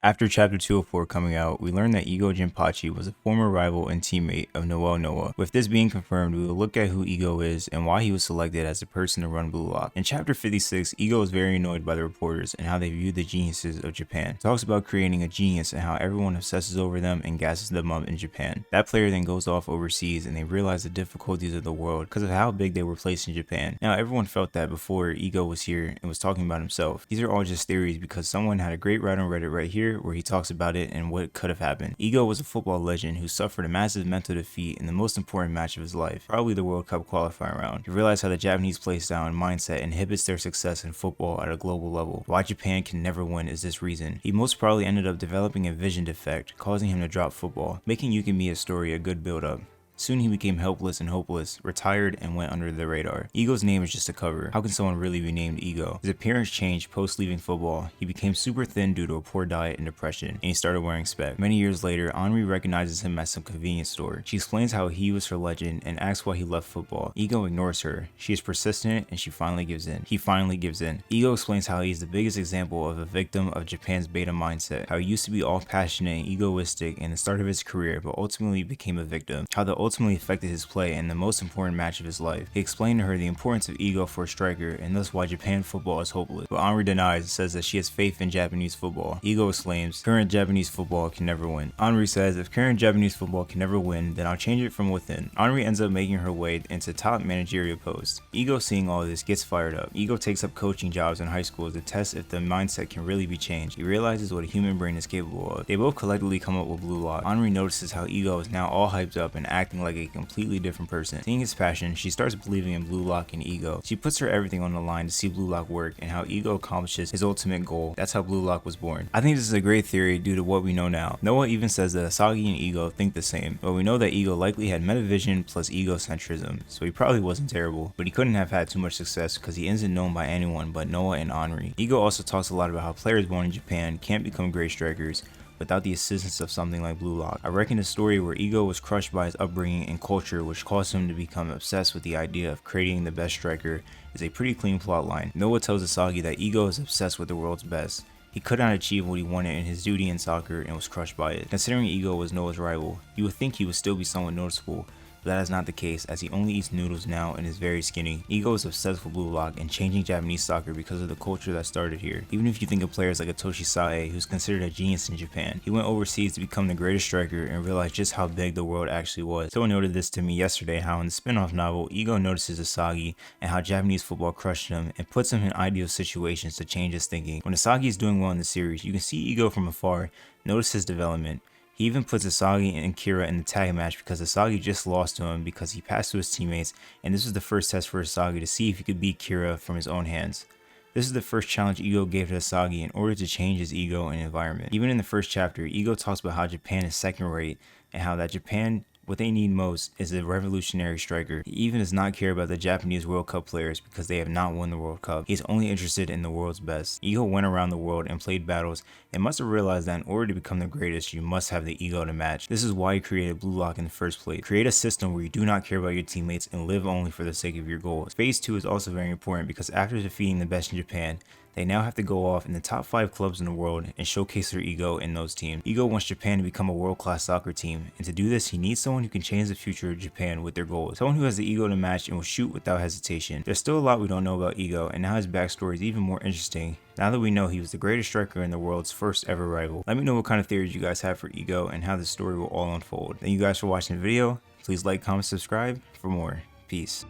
After Chapter 204 coming out, we learned that Ego Jinpachi was a former rival and teammate of Noel Noa. With this being confirmed, we will look at who Ego is and why he was selected as the person to run Blue Lock. In Chapter 56, Ego is very annoyed by the reporters and how they view the geniuses of Japan. He talks about creating a genius and how everyone obsesses over them and gasses them up in Japan. That player then goes off overseas and they realize the difficulties of the world because of how big they were placed in Japan. Now everyone felt that before Ego was here and was talking about himself. These are all just theories because someone had a great write on Reddit right here where he talks about it and what could have happened. Ego was a football legend who suffered a massive mental defeat in the most important match of his life, probably the World Cup qualifying round. He realized how the Japanese playstyle and mindset inhibits their success in football at a global level. Why Japan can never win is this reason. He most probably ended up developing a vision defect, causing him to drop football, making KiiNGKhy's story a good build-up. Soon he became helpless and hopeless, retired, and went under the radar. Ego's name is just a cover. How can someone really be named Ego? His appearance changed post leaving football. He became super thin due to a poor diet and depression, and he started wearing specs. Many years later, Henri recognizes him at some convenience store. She explains how he was her legend and asks why he left football. Ego ignores her. She is persistent and she finally gives in. He finally gives in. Ego explains how he is the biggest example of a victim of Japan's beta mindset. How he used to be all passionate and egoistic in the start of his career, but ultimately became a victim. How the ultimately affected his play in the most important match of his life. He explained to her the importance of ego for a striker and thus why Japan football is hopeless. But Henri denies and says that she has faith in Japanese football. Ego exclaims, current Japanese football can never win. Henri says, if current Japanese football can never win, then I'll change it from within. Henri ends up making her way into top managerial posts. Ego, seeing all this, gets fired up. Ego takes up coaching jobs in high school to test if the mindset can really be changed. He realizes what a human brain is capable of. They both collectively come up with Blue Lock. Henri notices how Ego is now all hyped up and acting like a completely different person. Seeing his passion, she starts believing in Blue Lock and Ego. She puts her everything on the line to see Blue Lock work and how Ego accomplishes his ultimate goal. That's how Blue Lock was born. I think this is a great theory due to what we know now. Noah even says that Asagi and Ego think the same, but we know that Ego likely had metavision plus egocentrism, so he probably wasn't terrible, but he couldn't have had too much success because he isn't known by anyone but Noah and Henri. Ego also talks a lot about how players born in Japan can't become great strikers without the assistance of something like Blue Lock. I reckon a story where Ego was crushed by his upbringing and culture, which caused him to become obsessed with the idea of creating the best striker, is a pretty clean plotline. Noah tells Asagi that Ego is obsessed with the world's best. He could not achieve what he wanted in his duty in soccer and was crushed by it. Considering Ego was Noah's rival, you would think he would still be somewhat noticeable, but that is not the case as he only eats noodles now and is very skinny. Ego is obsessed with Blue Lock and changing Japanese soccer because of the culture that started here. Even if you think of players like Atoshi Sae, who's considered a genius in Japan, he went overseas to become the greatest striker and realized just how big the world actually was. Someone noted this to me yesterday, how in the spin-off novel, Ego notices Asagi and how Japanese football crushed him and puts him in ideal situations to change his thinking. When Asagi is doing well in the series, you can see Ego from afar, notice his development. He even puts Asagi and Kira in the tag match because Asagi just lost to him because he passed to his teammates, and this was the first test for Asagi to see if he could beat Kira from his own hands. This is the first challenge Ego gave to Asagi in order to change his ego and environment. Even in the first chapter, Ego talks about how Japan is second rate and how that Japan, what they need most is a revolutionary striker. He even does not care about the Japanese World Cup players because they have not won the World Cup. He is only interested in the world's best. Ego went around the world and played battles and must have realized that in order to become the greatest, you must have the ego to match. This is why he created Blue Lock in the first place. Create a system where you do not care about your teammates and live only for the sake of your goals. Phase 2 is also very important because after defeating the best in Japan, they now have to go off in the top 5 clubs in the world and showcase their ego in those teams. Ego wants Japan to become a world-class soccer team, and to do this, he needs someone who can change the future of Japan with their goals. Someone who has the ego to match and will shoot without hesitation. There's still a lot we don't know about Ego, and now his backstory is even more interesting now that we know he was the greatest striker and the world's first ever rival. Let me know what kind of theories you guys have for Ego and how this story will all unfold. Thank you guys for watching the video. Please like, comment, subscribe for more. Peace.